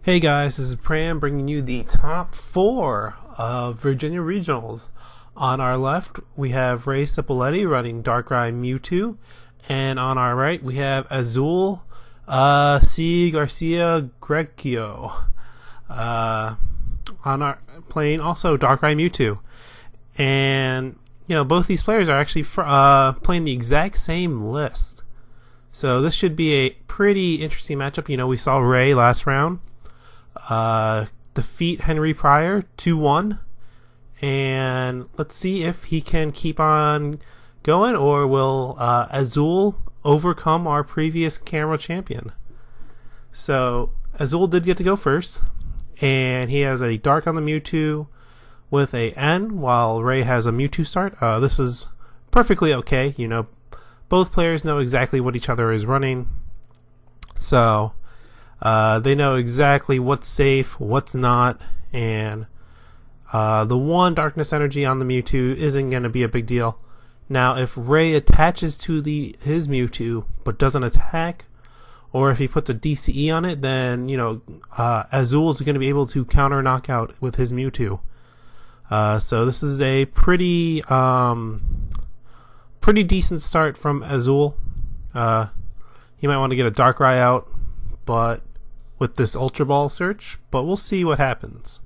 Hey guys, this is Pram bringing you the top 4 of Virginia Regionals. On our left, we have Ray Cipoletti running Darkrai Mewtwo, and on our right, we have Azul C. Garcia Griego on our playing also Darkrai Mewtwo. And both these players are actually playing the exact same list. So this should be a pretty interesting matchup. We saw Ray last round defeat Henry Pryor 2-1, and let's see if he can keep on going, or will Azul overcome our previous camera champion. So Azul did get to go first, and he has a Dark on the Mewtwo with a N, while Ray has a Mewtwo start. This is perfectly okay. Both players know exactly what each other is running, so they know exactly what's safe, what's not, and the one darkness energy on the Mewtwo isn't going to be a big deal. Now, if Ray attaches to his Mewtwo but doesn't attack, or if he puts a DCE on it, then Azul is going to be able to counter knockout with his Mewtwo. So this is a pretty decent start from Azul. He might want to get a Darkrai out, but with this Ultra Ball search, but we'll see what happens.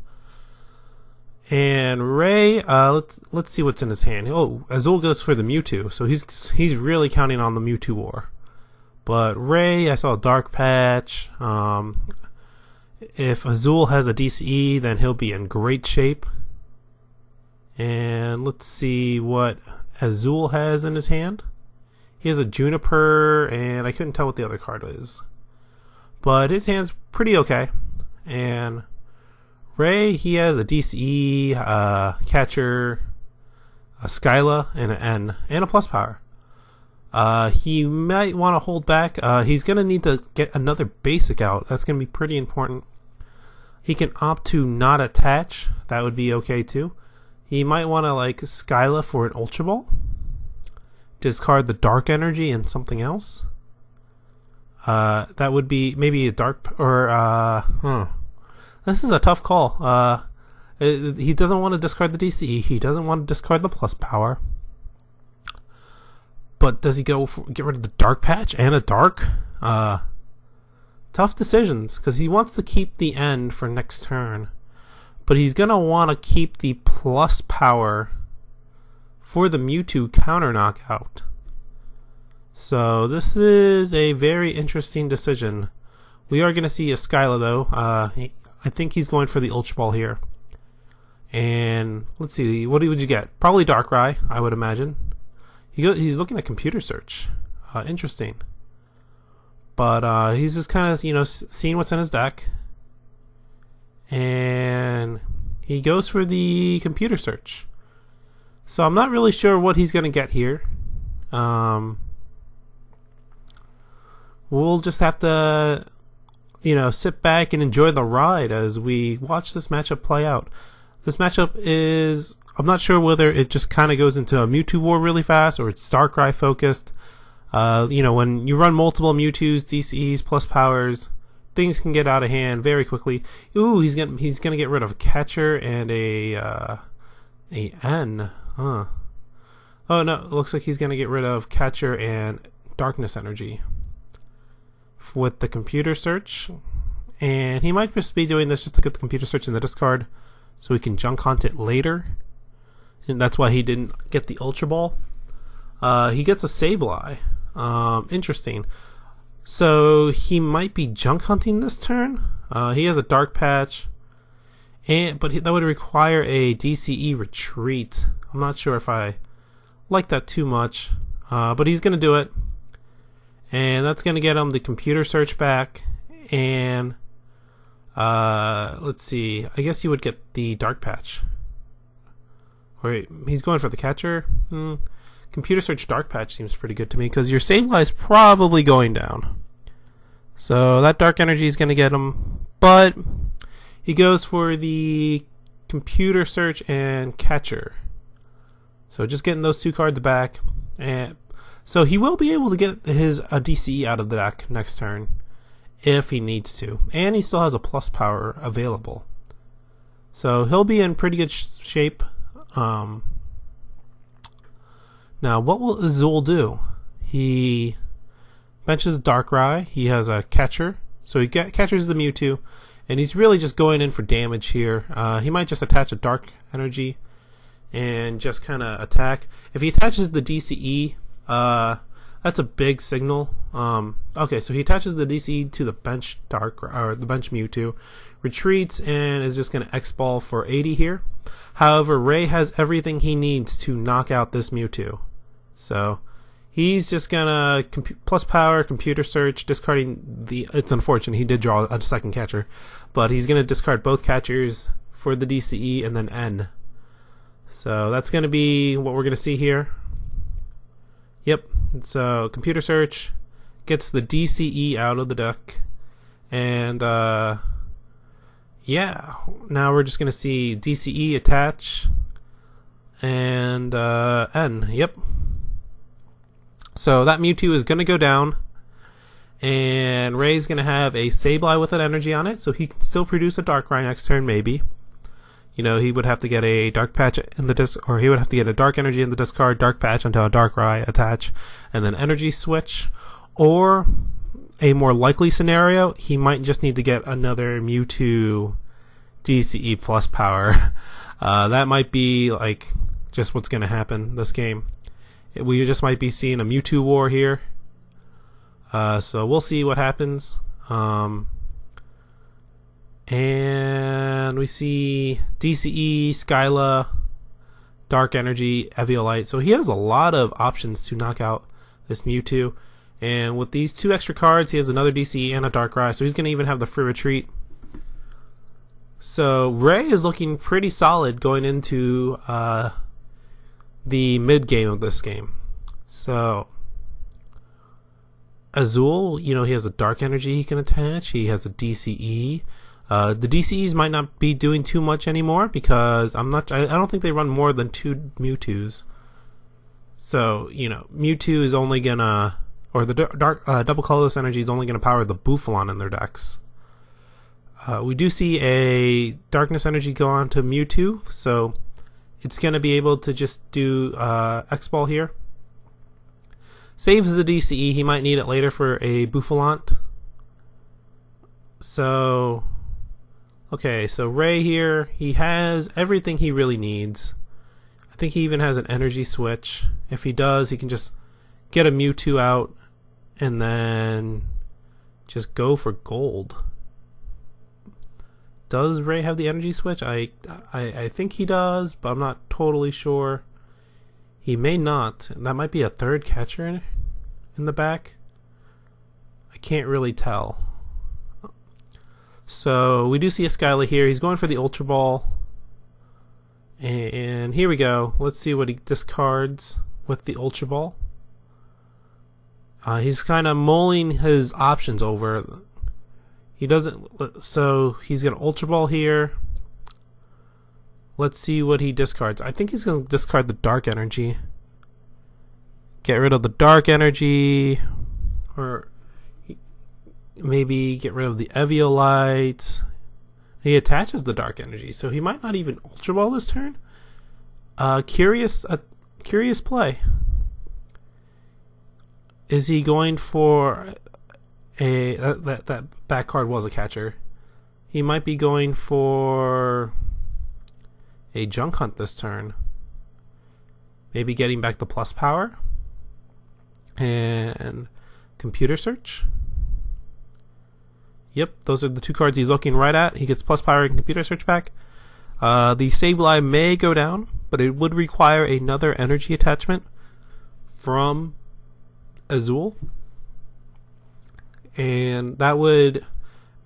And Ray, let's see what's in his hand. Oh, Azul goes for the Mewtwo, so he's really counting on the Mewtwo War. But Ray, I saw a Dark Patch. If Azul has a DCE, then he'll be in great shape. And let's see what Azul has in his hand. He has a Juniper, and I couldn't tell what the other card is. But his hand's pretty okay. And Ray, he has a DCE, Catcher, a Skyla, and an N, and a Plus Power. He might want to hold back. He's going to need to get another basic out. That's going to be pretty important. He can opt to not attach. That would be okay too. He might want to Skyla for an Ultra Ball. Discard the Dark Energy and something else. That would be maybe a Dark, or this is a tough call. He doesn't want to discard the DCE. He doesn't want to discard the Plus Power. But does he get rid of the Dark Patch and a Dark? Tough decisions, because he wants to keep the end for next turn. But he's going to want to keep the Plus Power for the Mewtwo counter knockout. So this is a very interesting decision. We are going to see a Skyla though. I think he's going for the Ultra Ball here. And let's see, what would you get? Probably Darkrai, I would imagine. He's looking at Computer Search. Interesting. But he's just kind of seeing what's in his deck. And he goes for the Computer Search. So I'm not really sure what he's going to get here. We'll just have to, sit back and enjoy the ride as we watch this matchup play out. This matchup is, I'm not sure whether it just kind of goes into a Mewtwo war really fast or it's Darkrai focused. When you run multiple Mewtwo's, DCEs, Plus Powers, things can get out of hand very quickly. Ooh, he's gonna get rid of a Catcher and a N. Oh no, it looks like he's gonna get rid of Catcher and Darkness Energy with the Computer Search, and he might just be doing this just to get the Computer Search in the discard so he can junk hunt it later, and that's why he didn't get the Ultra Ball. He gets a Sableye. Interesting. So he might be junk hunting this turn. He has a Dark Patch, but that would require a DCE retreat. I'm not sure if I like that too much, but he's going to do it. And that's going to get him the Computer Search back. And let's see. I guess he would get the Dark Patch. Wait, he's going for the Catcher? Computer Search Dark Patch seems pretty good to me, because your Sableye is probably going down. So that Dark Energy is going to get him. But he goes for the Computer Search and Catcher. So just getting those two cards back. And so he will be able to get a DCE out of the deck next turn. if he needs to. And he still has a plus power available. So he'll be in pretty good shape. Now, what will Azul do? He benches Darkrai. He has a catcher. So he catchers the Mewtwo. And he's really just going in for damage here. He might just attach a Dark Energy and just kind of attack. If he attaches the DCE, that's a big signal. Okay, so he attaches the DCE to the bench or the bench Mewtwo, retreats, and is just going to X-Ball for 80 here. However, Ray has everything he needs to knock out this Mewtwo. So he's just going to plus power, computer search, discarding the... It's unfortunate, he did draw a second catcher. But he's going to discard both catchers for the DCE and then N. So that's going to be what we're going to see here. Yep, so computer search gets the DCE out of the deck. And yeah, now we're just going to see DCE attach and N. Yep. So that Mewtwo is going to go down. And Ray's going to have a Sableye with an energy on it, so he can still produce a Darkrai next turn, maybe. You know, he would have to get a Dark Patch in the disc, or he would have to get a Dark Energy in the discard, Dark Patch onto a Darkrai, attach, and then Energy Switch. Or, a more likely scenario, he might just need to get another Mewtwo DCE plus power. That might be, like, just what's going to happen this game. We just might be seeing a Mewtwo war here. So we'll see what happens. And we see DCE, Skyla, Dark Energy, Eviolite. So he has a lot of options to knock out this Mewtwo. And with these 2 extra cards, he has another DCE and a Darkrai. So he's going to even have the free retreat. So Ray is looking pretty solid going into the mid game of this game. So Azul, you know, he has a Dark Energy he can attach. He has a DCE. The DCEs might not be doing too much anymore because I don't think they run more than 2 Mewtwo's. So, you know, Mewtwo is only gonna, or the double colorless energy is only gonna power the Bouffalon in their decks. We do see a Darkness Energy go on to Mewtwo, so it's gonna be able to just do X-Ball here. Saves the DCE, he might need it later for a Bouffalon. So, okay, so Ray here, he has everything he really needs. I think he even has an energy switch. If he does, he can just get a Mewtwo out and then just go for gold. Does Ray have the energy switch? I think he does, but I'm not totally sure. He may not. That might be a third catcher in the back. I can't really tell. So we do see a Skyla here. He's going for the Ultra Ball. And here we go. Let's see what he discards with the Ultra Ball. He's kind of mulling his options over. He doesn't, so he's going to Ultra Ball here. Let's see what he discards. I think he's going to discard the Dark Energy. Get rid of the Dark Energy. Or maybe get rid of the Eviolite. He attaches the Dark Energy, so he might not even Ultra Ball this turn. Curious play. Is he going for a that back card was a catcher? He might be going for a Junk Hunt this turn. Maybe getting back the plus power and computer search. Yep, those are the 2 cards he's looking right at. He gets plus power and computer search back. The Sableye may go down, but it would require another energy attachment from Azul. And that would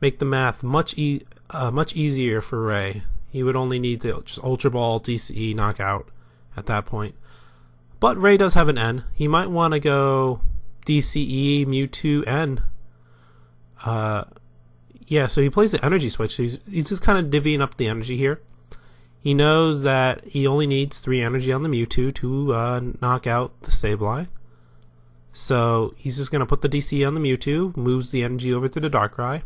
make the math much easier for Ray. He would only need to just Ultra Ball, DCE, knockout at that point. But Ray does have an N. He might want to go DCE, Mewtwo, N. Yeah, so he plays the energy switch. So he's just kind of divvying up the energy here. He knows that he only needs 3 energy on the Mewtwo to knock out the Sableye. So he's just going to put the DC on the Mewtwo, moves the energy over to the Darkrai,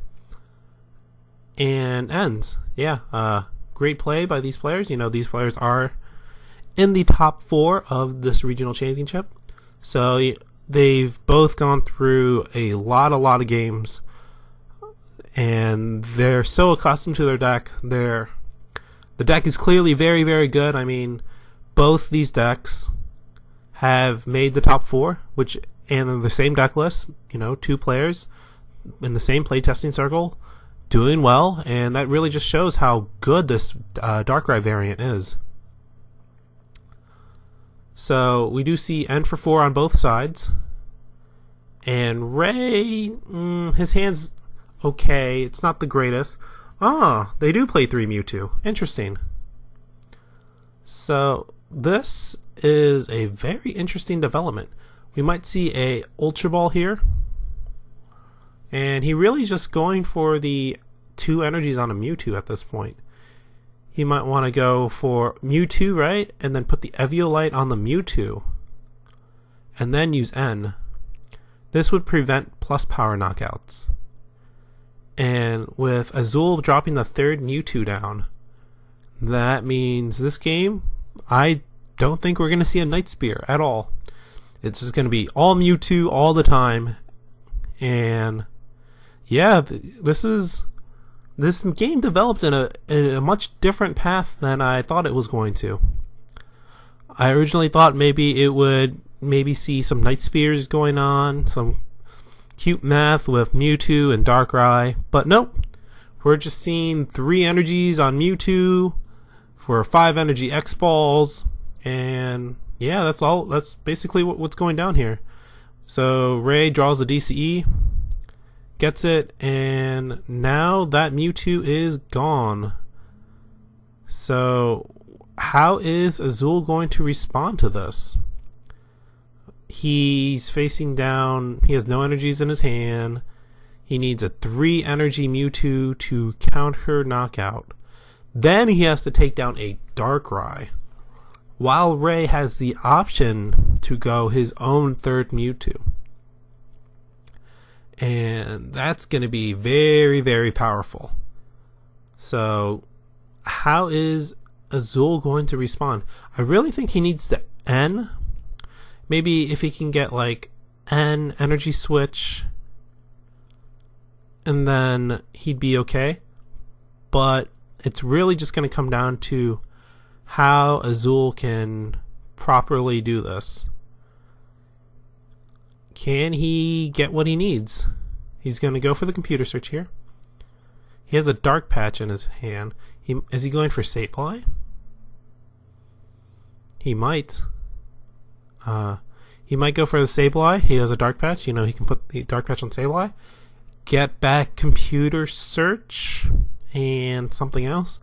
and ends. Yeah, great play by these players. You know, these players are in the top 4 of this regional championship. So they've both gone through a lot of games, and they're so accustomed to their deck. The deck is clearly very, very good. I mean, both these decks have made the top 4, and in the same deck list, you know, 2 players in the same playtesting circle doing well, and that really just shows how good this Darkrai variant is. So we do see N for 4 on both sides, and Ray, his hand's okay. It's not the greatest. They do play 3 Mewtwo. Interesting. So this is a very interesting development. We might see a Ultra Ball here, and he really is just going for the 2 energies on a Mewtwo at this point. He might want to go for Mewtwo, right? And then put the Eviolite on the Mewtwo, and then use N. This would prevent plus power knockouts. And with Azul dropping the 3rd Mewtwo down, that means this game, I don't think we're going to see a Night Spear at all. It's just going to be all Mewtwo all the time. And yeah, this game developed in a much different path than I thought it was going to. I originally thought maybe it would see some Night Spears going on, some cute math with Mewtwo and Darkrai, but nope. We're just seeing 3 energies on Mewtwo for 5 energy X balls, and yeah, that's all. That's basically what's going down here. So Ray draws a DCE, gets it, and now that Mewtwo is gone. So how is Azul going to respond to this? He's facing down. He has no energies in his hand. He needs a 3 energy Mewtwo to counter knockout. Then he has to take down a Darkrai, while Ray has the option to go his own 3rd Mewtwo. And that's going to be very, very powerful. So how is Azul going to respond? I really think he needs to N. Maybe if he can get like N energy switch, and then he'd be okay. But it's really just going to come down to how Azul can properly do this. Can he get what he needs? He's going to go for the computer search here. He has a Dark Patch in his hand. Is he going for Sableye? He might. He might go for the Sableye. He has a Dark Patch. You know, he can put the Dark Patch on Sableye. Get back computer search and something else.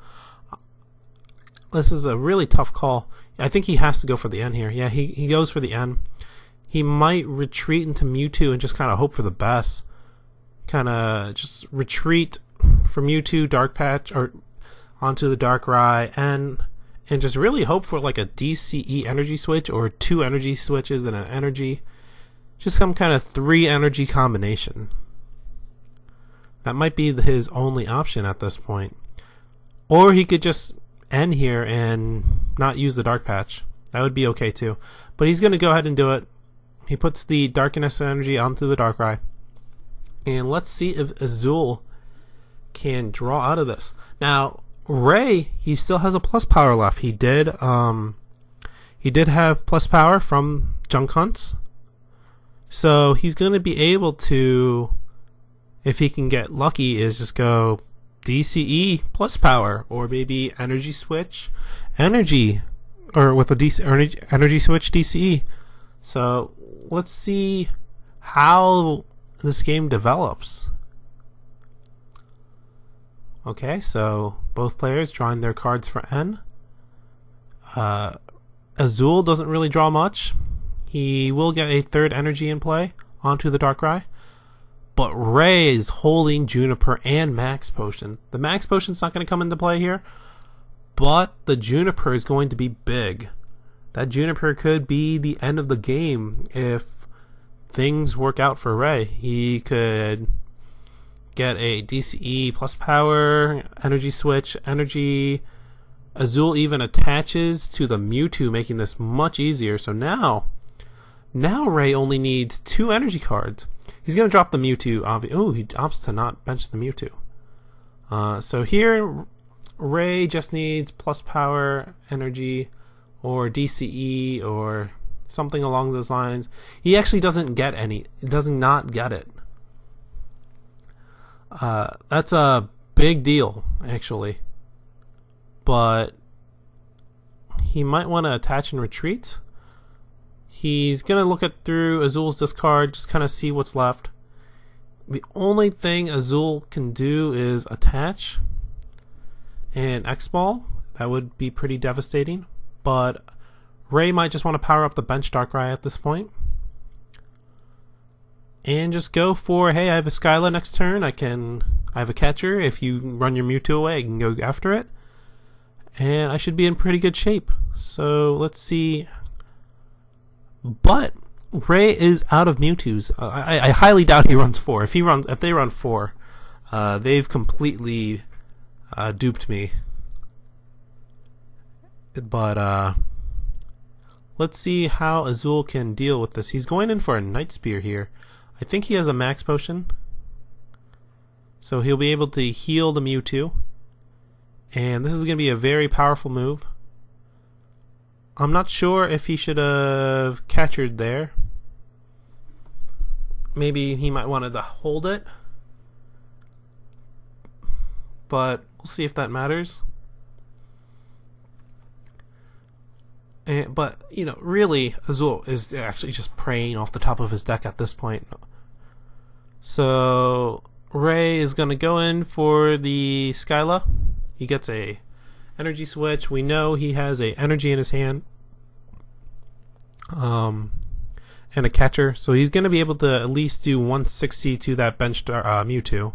This is a really tough call. I think he has to go for the N here. Yeah, he goes for the N. He might retreat into Mewtwo and just kind of hope for the best. Kind of just retreat from Mewtwo, Dark Patch, or onto the Darkrai, and just really hope for like a DCE energy switch or 2 energy switches and an energy. Just some kind of 3 energy combination. That might be his only option at this point. Or he could just end here and not use the Dark Patch. That would be okay too. But he's going to go ahead and do it. He puts the Darkness energy onto the Darkrai. And let's see if Azul can draw out of this. Now, Ray, he still has a plus power left. He did have plus power from Junk Hunts. So he's going to be able to, if he can get lucky, is just go DCE plus power, or maybe energy switch energy, or with a energy switch DCE. So let's see how this game develops. Okay, so both players drawing their cards for N. Azul doesn't really draw much. He will get a 3rd energy in play onto the Darkrai. But Ray is holding Juniper and Max Potion. The Max Potion's not going to come into play here, but the Juniper is going to be big. That Juniper could be the end of the game if things work out for Ray. He could get a DCE plus power, energy switch, energy. Azul even attaches to the Mewtwo, making this much easier. So now Ray only needs 2 energy cards. He's going to drop the Mewtwo. Oh, he opts to not bench the Mewtwo. So here, Ray just needs plus power, energy, or DCE, or something along those lines. He actually doesn't get any. He does not get it. That's a big deal, actually. But he might want to attach and retreat. He's going to look through Azul's discard, just kind of see what's left. The only thing Azul can do is attach and X-Ball. That would be pretty devastating. But Ray might just want to power up the bench Darkrai at this point. And just go for, hey, I have a Skyla next turn. I have a catcher. If you run your Mewtwo away, I can go after it. And I should be in pretty good shape. So let's see. But Ray is out of Mewtwo's. I highly doubt he runs 4. If they run 4, they've completely duped me. But let's see how Azul can deal with this. He's going in for a Night Spear here. I think he has a max potion, so he'll be able to heal the Mewtwo. And this is going to be a very powerful move. I'm not sure if he should have catchered there. Maybe he might want to hold it. But we'll see if that matters. But, you know, really, Azul is actually just preying off the top of his deck at this point. So Ray is going to go in for the Skyla. He gets a energy switch. We know he has a energy in his hand. And a catcher. So he's going to be able to at least do 160 to that bench Mewtwo.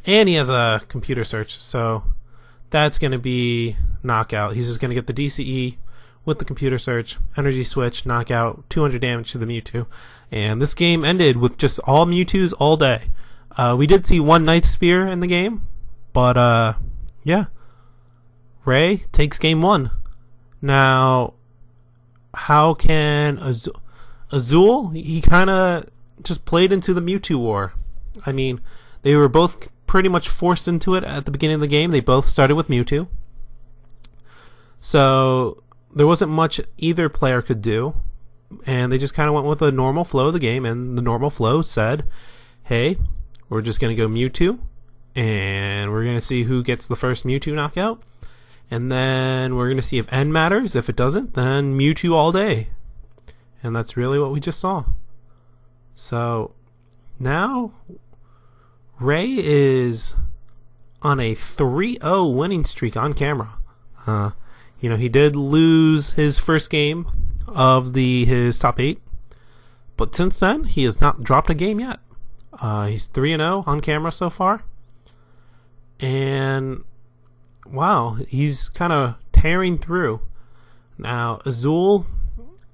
And he has a computer search. So that's going to be knockout. He's just going to get the DCE with the computer search, energy switch, knockout, 200 damage to the Mewtwo. And this game ended with just all Mewtwo's all day. We did see one Night Spear in the game, but yeah. Ray takes game 1. Now, how can Azul? He kind of just played into the Mewtwo war. I mean, they were both pretty much forced into it at the beginning of the game. They both started with Mewtwo. So there wasn't much either player could do, and they just kind of went with the normal flow of the game, and the normal flow said, hey, we're just going to go Mewtwo, and we're going to see who gets the first Mewtwo knockout, and then we're going to see if N matters. If it doesn't, then Mewtwo all day. And that's really what we just saw. So now Ray is on a 3-0 winning streak on camera. You know, he did lose his first game of his top 8, but since then he has not dropped a game yet. He's 3-0 on camera so far, and wow, he's kind of tearing through. Now Azul,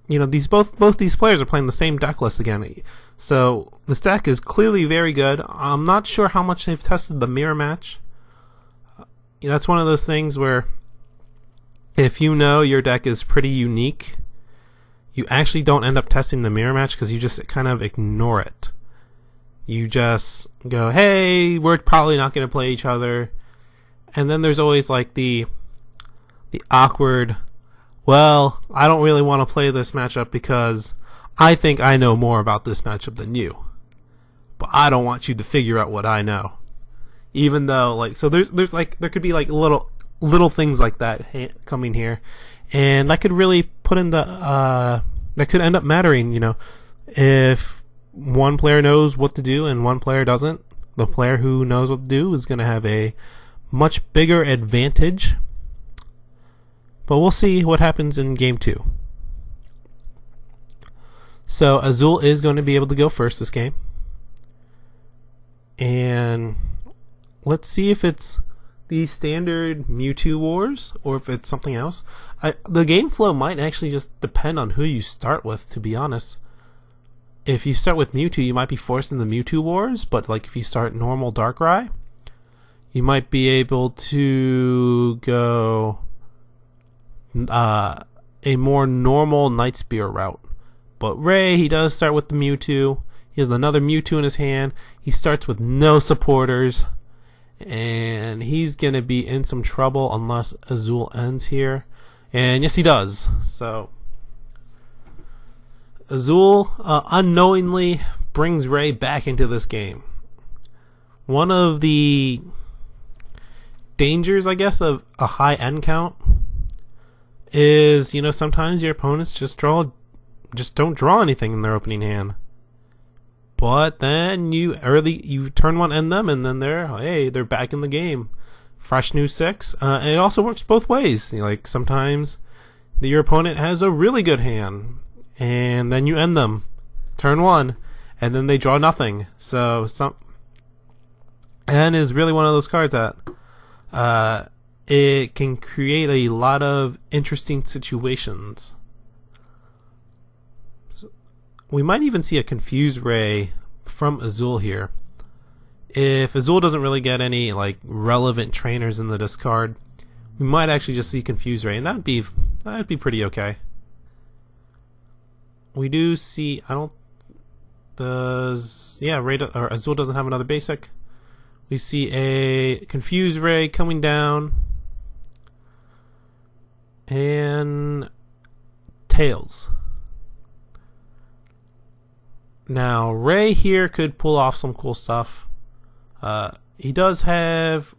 you know, both these players are playing the same deck list again, so this deck is clearly very good. I'm not sure how much they've tested the mirror match. That's one of those things where, if you know your deck is pretty unique, you actually don't end up testing the mirror match because you just kind of ignore it. You just go, hey, we're probably not going to play each other. And then there's always like the awkward, well, I don't really want to play this matchup because I think I know more about this matchup than you. But I don't want you to figure out what I know. Even though, like, so there could be like little things like that coming here, and that could really put in that could end up mattering. You know, if one player knows what to do and one player doesn't, the player who knows what to do is going to have a much bigger advantage. But we'll see what happens in game 2. So Azul is going to be able to go first this game, and let's see if it's the standard Mewtwo wars or if it's something else. The game flow might actually just depend on who you start with, to be honest. if you start with Mewtwo, you might be forced into Mewtwo Wars, but like if you start normal Darkrai, you might be able to go a more normal Night Spear route. But Ray, he does start with the Mewtwo. He has another Mewtwo in his hand. He starts with no supporters, and he's going to be in some trouble unless Azul ends here. And yes, he does. So Azul unknowingly brings Ray back into this game. One of the dangers, I guess, of a high end count is, you know, sometimes your opponents just don't draw anything in their opening hand. But then you turn one, end them, and then they're back in the game. Fresh new 6. And it also works both ways. You know, like sometimes your opponent has a really good hand, and then you end them, turn 1, and then they draw nothing. So and is really one of those cards that it can create a lot of interesting situations. We might even see a Confused Ray from Azul here. If Azul doesn't really get any like relevant trainers in the discard, we might actually just see Confused Ray, and that'd be pretty okay. We do see Azul doesn't have another basic. We see a Confused Ray coming down, and Tails. Now, Ray here could pull off some cool stuff. He does have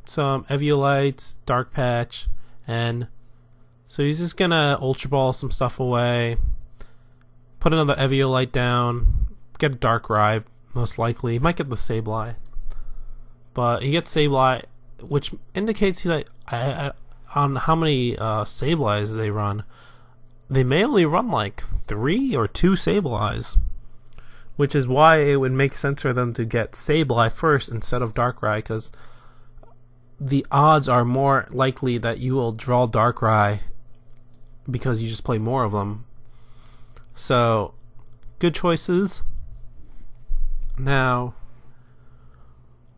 some Eviolites, Dark Patch, and so he's just gonna Ultra Ball some stuff away, put another Eviolite down, get a Darkrai, most likely. He might get the Sableye, but he gets Sableye, which indicates on how many Sableyes they run. They may only run like 3 or 2 Sableyes, which is why it would make sense for them to get Sableye first instead of Darkrai, because the odds are more likely that you will draw Darkrai because you just play more of them. So, good choices. Now,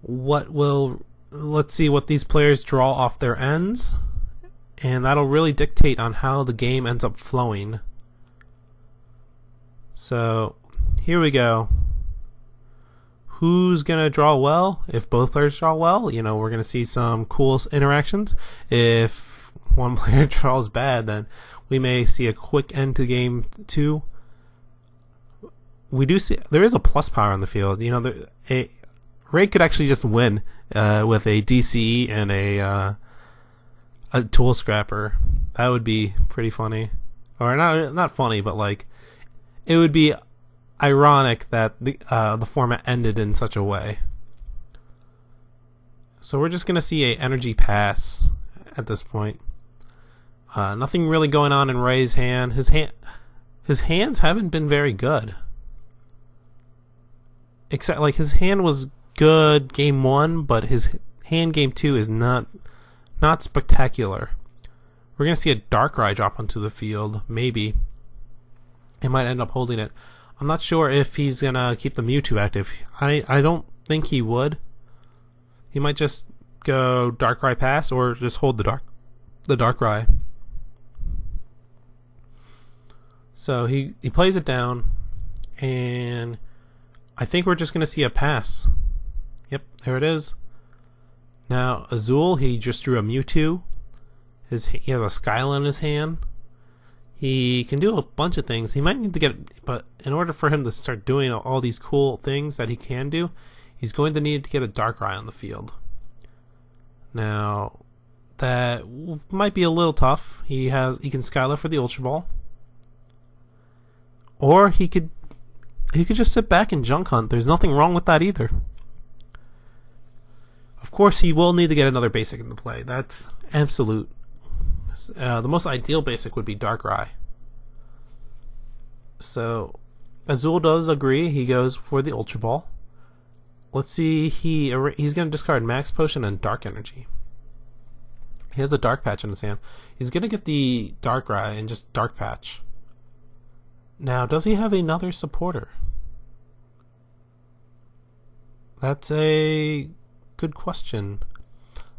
let's see what these players draw off their ends, and that'll really dictate on how the game ends up flowing. So, here we go. Who's gonna draw well? If both players draw well, you know, we're gonna see some cool interactions. If one player draws bad, then we may see a quick end to game 2. We do see there is a plus power on the field. You know, Ray could actually just win with a DCE and a Tool Scrapper. That would be pretty funny, or not funny, but like it would be ironic that the format ended in such a way. So we're just gonna see a energy pass at this point. Nothing really going on in Ray's hand. His hands haven't been very good. Except like his hand was good game 1, but his hand game 2 is not spectacular. We're gonna see a Darkrai drop onto the field. Maybe he might end up holding it. I'm not sure if he's gonna keep the Mewtwo active. I don't think he would. He might just go Darkrai pass or just hold the Darkrai. So he plays it down, and I think we're just gonna see a pass. Yep, there it is. Now Azul, he just drew a Mewtwo. He has a Skyla in his hand. He can do a bunch of things. He might need to get, but in order for him to start doing all these cool things that he can do, he's going to need to get a Darkrai on the field. Now, that might be a little tough. He can Skyla for the Ultra Ball, or he could just sit back and Junk Hunt. There's nothing wrong with that either. Of course, he will need to get another basic into play. That's absolute. The most ideal basic would be Darkrai. So Azul does agree. He goes for the Ultra Ball. Let's see. He's going to discard Max Potion and Dark Energy. He has a Dark Patch in his hand. He's going to get the Darkrai and just Dark Patch. Now, does he have another supporter? That's a good question.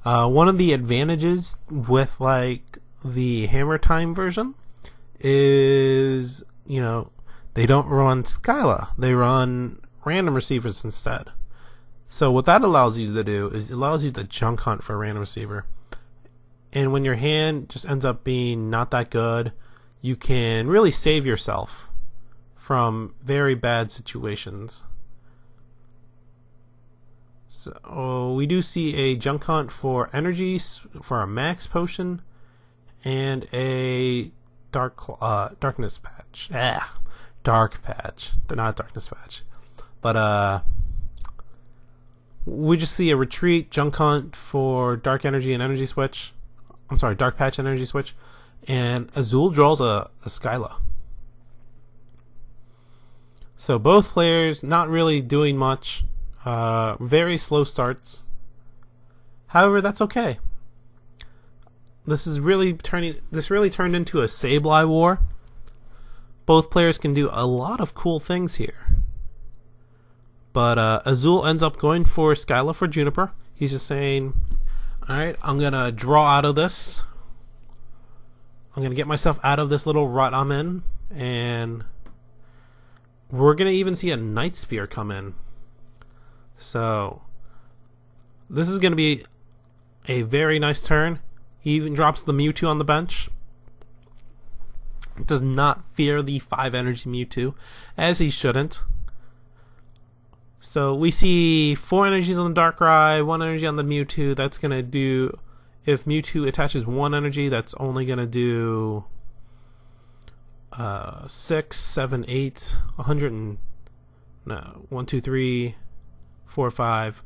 One of the advantages with like the Hammer Time version is, you know, they don't run Skyla. They run random receivers instead. So what that allows you to do is it allows you to junk hunt for a random receiver. And when your hand just ends up being not that good, you can really save yourself from very bad situations. So we do see a junk hunt for energy for a max potion and a darkness patch. Dark patch, not darkness patch. But we just see a retreat junk hunt for dark energy and energy switch. I'm sorry, dark patch and energy switch, and Azul draws a Skyla. So both players not really doing much. Very slow starts. However, that's okay. This really turned into a Sableye war. Both players can do a lot of cool things here. But Azul ends up going for Skyla for Juniper. He's just saying, alright, I'm going to draw out of this. I'm going to get myself out of this little rut I'm in. And we're going to even see a Night Spear come in. So this is going to be a very nice turn. He even drops the Mewtwo on the bench. Does not fear the 5 energy Mewtwo, as he shouldn't. So we see 4 energies on the Darkrai, 1 energy on the Mewtwo. That's going to do, if Mewtwo attaches 1 energy, that's only going to do 6, 7, 8, 100 and, no, 1, 2, 3, 4, 5,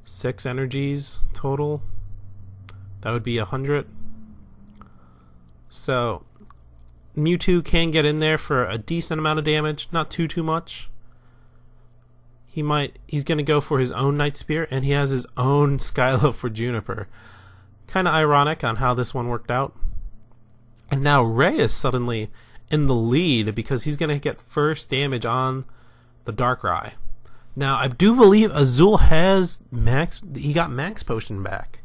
6 energies total. That would be 100. So Mewtwo can get in there for a decent amount of damage, not too much. He's going to go for his own Night Spear, and he has his own Skyla for Juniper. Kind of ironic on how this one worked out. And now Ray is suddenly in the lead because he's going to get first damage on the Darkrai. Now, I do believe Azul has he got Max Potion back.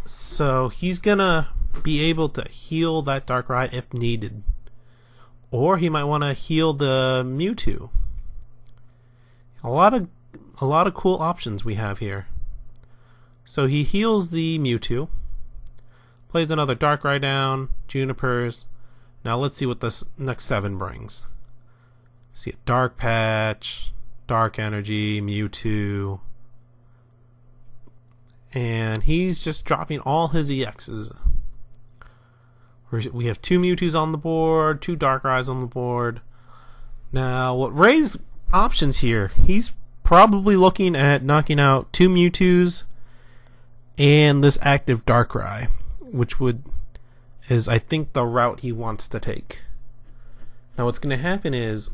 So he's going to be able to heal that Darkrai if needed. Or he might want to heal the Mewtwo. A lot of cool options we have here. So he heals the Mewtwo. Plays another Darkrai down. Junipers. Now let's see what this next 7 brings. See a Dark Patch, Dark Energy, Mewtwo. And he's just dropping all his EXs. We have 2 Mewtwo's on the board, 2 Darkrai's on the board. Now, what Ray's options here, he's probably looking at knocking out 2 Mewtwo's and this active Darkrai, which is I think the route he wants to take. Now what's going to happen is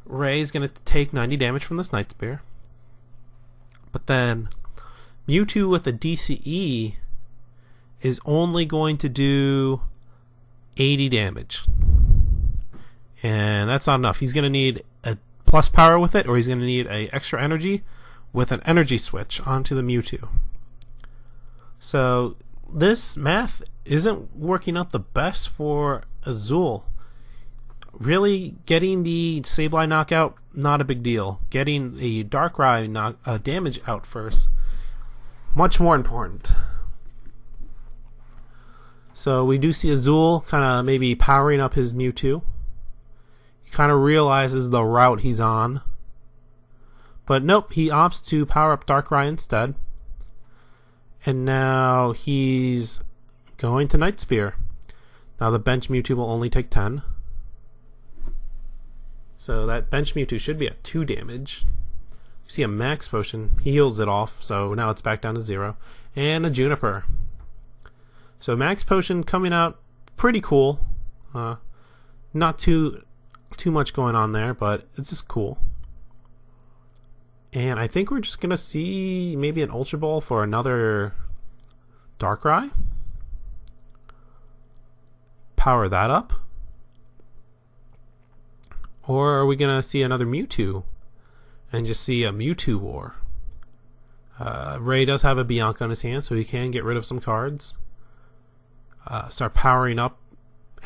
Ray's going to take 90 damage from this Night Spear, but then Mewtwo with a DCE is only going to do 80 damage. And that's not enough. He's going to need a plus power with it, or he's going to need a extra energy with an energy switch onto the Mewtwo. So this math isn't working out the best for Azul. Really, getting the Sableye knockout, not a big deal. Getting the Darkrai damage out first, much more important. So we do see Azul kind of maybe powering up his Mewtwo. He kind of realizes the route he's on. But nope, he opts to power up Darkrai instead. And now he's going to Night Spear. Now the bench Mewtwo will only take 10. So that bench Mewtwo should be at 2 damage. You see a Max Potion. He heals it off, so now it's back down to 0. And a Juniper. So Max Potion coming out pretty cool. Not too much going on there, but it's just cool. And I think we're just going to see maybe an Ultra Ball for another Darkrai. Power that up. Or are we going to see another Mewtwo and just see a Mewtwo war. Ray does have a Bianca in his hand, so he can get rid of some cards. Start powering up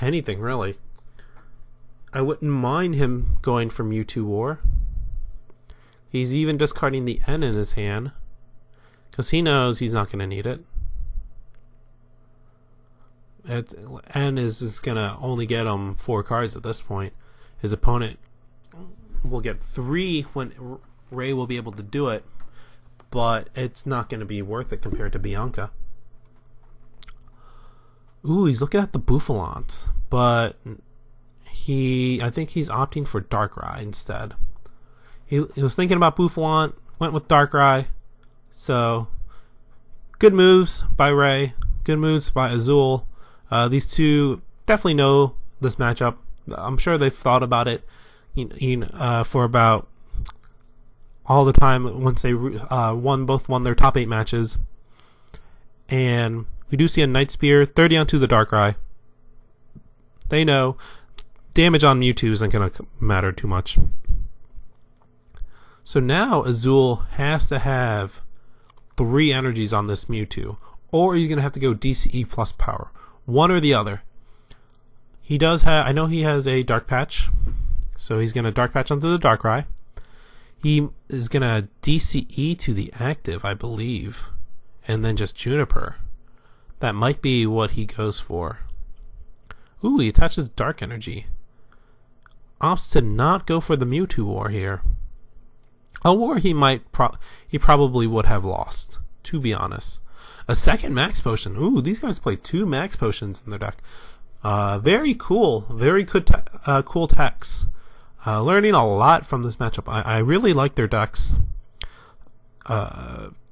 anything, really. I wouldn't mind him going for Mewtwo war. He's even discarding the N in his hand, because he knows he's not going to need it. N is going to only get him 4 cards at this point. His opponent will get 3 when Ray will be able to do it, but it's not going to be worth it compared to Bianca. Ooh, he's looking at the Bouffalants, but I think he's opting for Darkrai instead. He was thinking about Bouffalant, went with Darkrai. So, good moves by Ray, good moves by Azul. These two definitely know this matchup. I'm sure they've thought about it for about all the time once they both won their top 8 matches. And we do see a Night Spear, 30 onto the Darkrai. They know damage on Mewtwo isn't going to matter too much. So now Azul has to have 3 energies on this Mewtwo, or he's going to have to go DCE plus power. One or the other. He does have, I know he has a Dark Patch, so he's going to Dark Patch onto the Darkrai. He is going to DCE to the active, I believe, and then just Juniper. That might be what he goes for. Ooh, he attaches Dark Energy. Opts to not go for the Mewtwo war here. A war he probably would have lost, to be honest. A second Max Potion. Ooh, these guys play 2 Max Potions in their deck. Very cool. Very good cool techs. Learning a lot from this matchup. I really like their decks.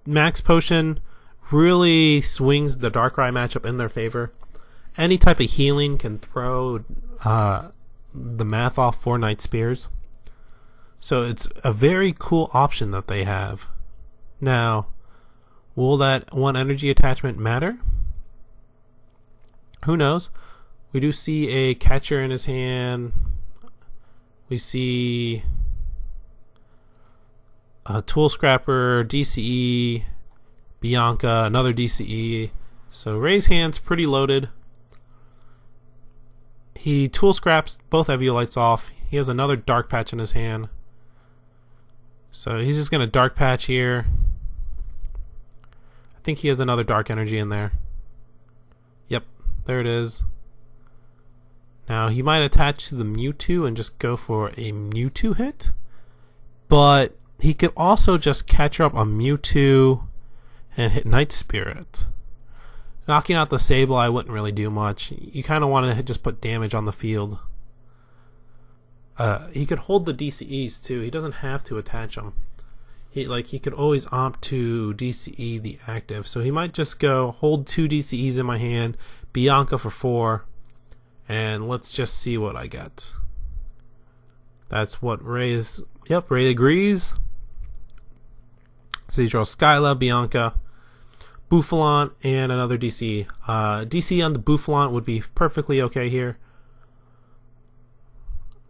Max Potion really swings the Darkrai matchup in their favor. Any type of healing can throw the math off for Night Spears. So it's a very cool option that they have. Now, will that 1 energy attachment matter? Who knows? We do see a catcher in his hand. We see a Tool Scrapper, DCE, Bianca, another DCE. So Ray's hand's pretty loaded. He Tool Scraps both Eviolites off. He has another Dark Patch in his hand. So he's just going to Dark Patch here. I think he has another Dark Energy in there. Yep, there it is. Now he might attach to the Mewtwo and just go for a Mewtwo hit. But he could also just catch up a Mewtwo and hit Night Spirit. Knocking out the Sableye wouldn't really do much. You kind of want to just put damage on the field. He could hold the DCEs too. He doesn't have to attach them. He could always opt to DCE the active. So he might just go hold 2 DCEs in my hand, Bianca for 4, and let's just see what I get. That's what Ray is. Yep, Ray agrees. So you draw Skyla, Bianca, Bouffalant, and another DCE. DCE on the Bouffalant would be perfectly okay here.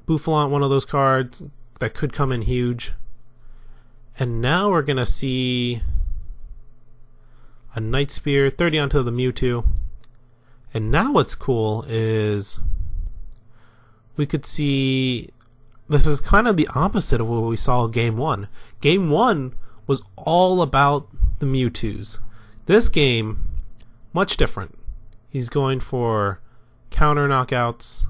Bouffalant, one of those cards that could come in huge. And now we're going to see a Night Spear, 30 onto the Mewtwo. And now what's cool is we could see this is kind of the opposite of what we saw in Game 1. Game 1 was all about the Mewtwo's. This game, much different. He's going for counter knockouts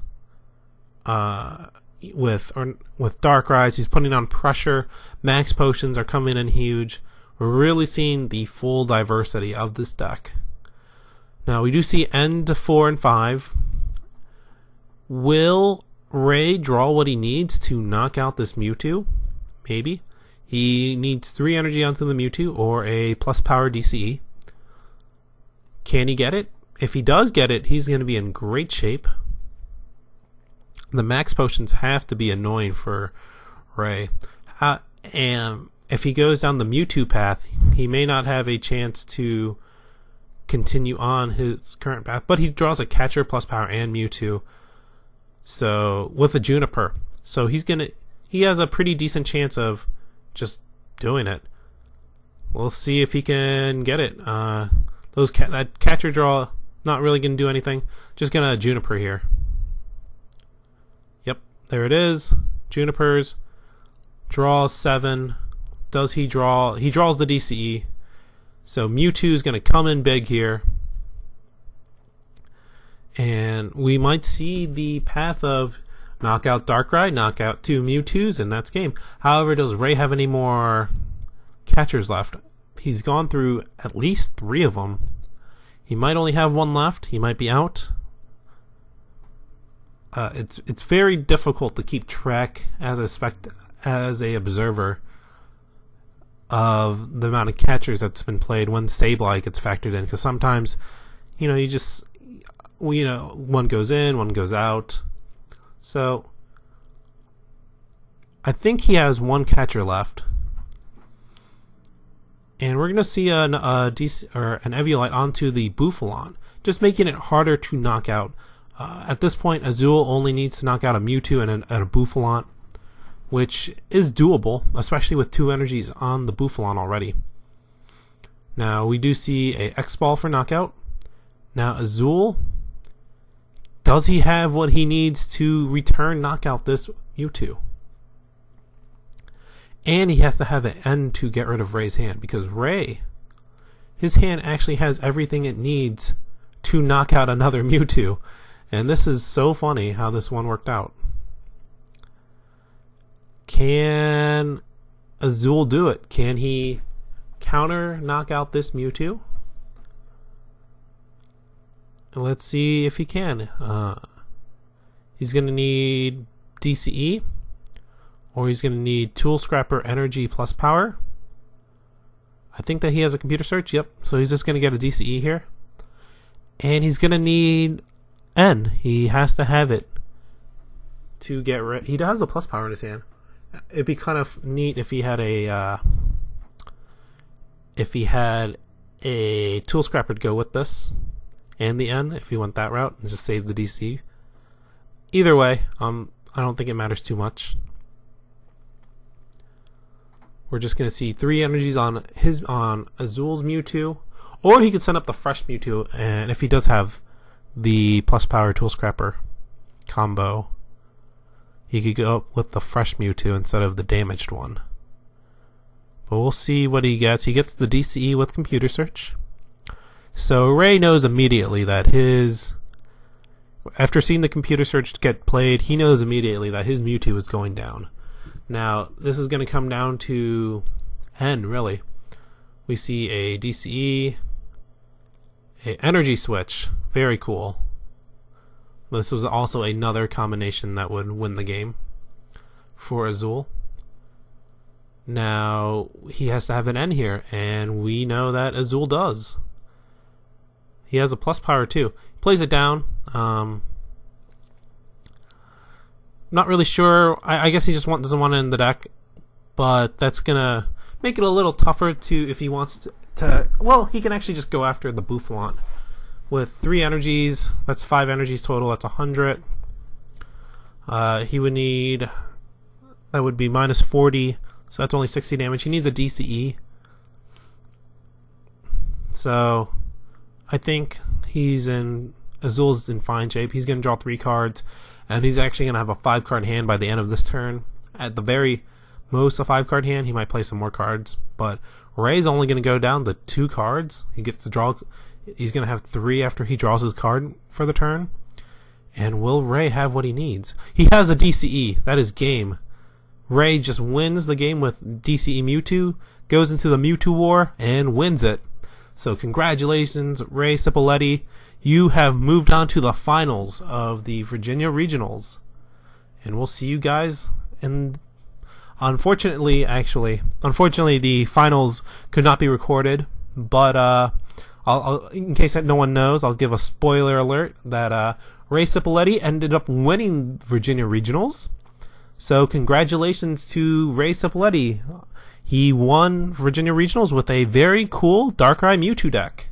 with Darkrai's. He's putting on pressure. Max Potions are coming in huge. We're really seeing the full diversity of this deck. Now we do see end 4 and 5. Will Ray draw what he needs to knock out this Mewtwo? Maybe. He needs 3 energy onto the Mewtwo or a plus power DCE. Can he get it? If he does get it, he's going to be in great shape. The Max Potions have to be annoying for Ray. And if he goes down the Mewtwo path, he may not have a chance to continue on his current path. But he draws a catcher plus power and Mewtwo. So with a Juniper. So he has a pretty decent chance of just doing it. We'll see if he can get it. That catcher draw, not really going to do anything. Just going to Juniper here. Yep, there it is. Junipers. Draws 7. Does he draw? He draws the DCE. So Mewtwo is going to come in big here. And we might see the path of knock out Darkrai, knock out 2 Mewtwo's, and that's game. However, does Ray have any more catchers left? He's gone through at least 3 of them. He might only have 1 left. He might be out. It's very difficult to keep track as a observer of the amount of catchers that's been played when Sableye gets factored in, because sometimes, one goes in, one goes out. So I think he has 1 catcher left. And we're going to see an Eviolite onto the Buffalon, just making it harder to knock out. At this point, Azul only needs to knock out a Mewtwo and a Buffalon, which is doable, especially with 2 energies on the Buffalon already. Now, we do see a X-Ball for knockout. Now, Azul, does he have what he needs to return knockout this Mewtwo? And he has to have an N to get rid of Ray's hand, because Ray, his hand actually has everything it needs to knock out another Mewtwo. And this is so funny how this one worked out. Can Azul do it? Can he counter knock out this Mewtwo? Let's see if he can. He's going to need DCE. Or he's going to need Tool Scrapper Energy plus Power. I think that he has a computer search. Yep. So he's just going to get a DCE here. And he's going to need N. He has to have it to get rid. He has a plus power in his hand. It'd be kind of neat if he had a Tool Scrapper to go with this and the N, if he went that route and just save the DC. Either way, I don't think it matters too much. We're just going to see 3 energies on Azul's Mewtwo, or he could send up the fresh Mewtwo, and if he does have the plus power Tool Scrapper combo, he could go up with the fresh Mewtwo instead of the damaged one. But we'll see what he gets. He gets the DCE with computer search. So Ray knows immediately that after seeing the computer search get played, he knows immediately that his Mewtwo is going down. Now, this is going to come down to N, really. We see a DCE, a energy switch. Very cool. This was also another combination that would win the game for Azul. Now, he has to have an N here, and we know that Azul does. He has a plus power, too. He plays it down. Not really sure. I guess he just doesn't want it in the deck, but that's gonna make it a little tougher to if he wants to. Well, he can actually just go after the Buffalon with 3 energies. That's 5 energies total. That's 100. He would need, that would be minus 40, so that's only 60 damage. He needs a DCE. So I think Azul's in fine shape. He's gonna draw 3 cards. And he's actually going to have a 5-card hand by the end of this turn. At the very most, a 5-card hand. He might play some more cards. But Ray's only going to go down to 2 cards. He gets to draw. He's going to have 3 after he draws his card for the turn. And will Ray have what he needs? He has a DCE. That is game. Ray just wins the game with DCE Mewtwo, goes into the Mewtwo War, and wins it. So congratulations, Ray Cipoletti. You have moved on to the finals of the Virginia Regionals. And we'll see you guys. And unfortunately, the finals could not be recorded. But in case that no one knows, I'll give a spoiler alert that Ray Cipoletti ended up winning Virginia Regionals. So congratulations to Ray Cipoletti. He won Virginia Regionals with a very cool Darkrai Mewtwo deck.